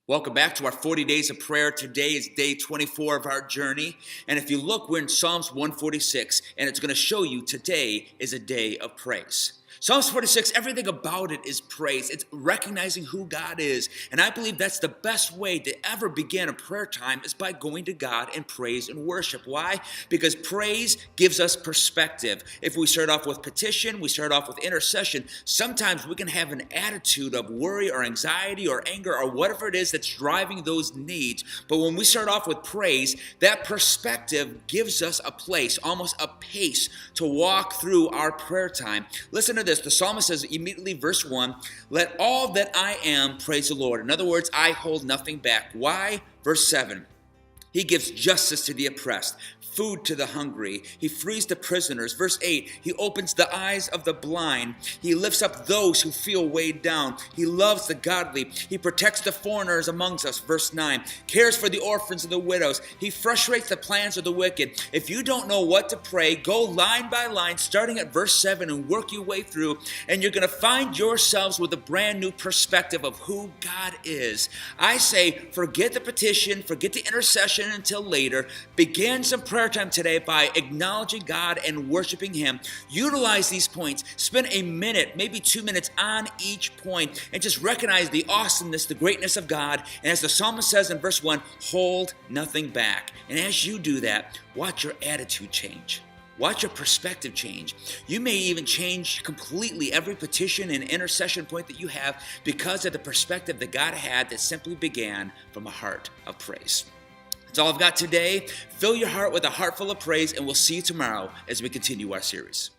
Welcome back to our 40 days of prayer. Today is day 24 of our journey. And if you look, we're in Psalms 146, and it's going to show you today is a day of praise. Psalms 46, everything about it is praise. It's recognizing who God is. And I believe that's the best way to ever begin a prayer time is by going to God in praise and worship. Why? Because praise gives us perspective. If we start off with petition, we start off with intercession, sometimes we can have an attitude of worry or anxiety or anger or whatever it is that's driving those needs. But when we start off with praise, that perspective gives us a place, almost a pace to walk through our prayer time. Listen to this. The psalmist says immediately, verse 1, let all that I am praise the Lord. In other words, I hold nothing back. Why? Verse 7, he gives justice to the oppressed, food to the hungry. He frees the prisoners. Verse 8, he opens the eyes of the blind. He lifts up those who feel weighed down. He loves the godly. He protects the foreigners amongst us. Verse 9, cares for the orphans and the widows. He frustrates the plans of the wicked. If you don't know what to pray, go line by line, starting at verse 7 and work your way through, and you're going to find yourselves with a brand new perspective of who God is. I say, forget the petition, forget the intercession until later. Begin some prayer time today by acknowledging God and worshiping Him. Utilize these points. Spend a minute, maybe 2 minutes on each point and just recognize the awesomeness, the greatness of God. And as the psalmist says in verse 1, hold nothing back. And as you do that, watch your attitude change. Watch your perspective change. You may even change completely every petition and intercession point that you have because of the perspective that God had that simply began from a heart of praise. That's all I've got today. Fill your heart with a heart full of praise, and we'll see you tomorrow as we continue our series.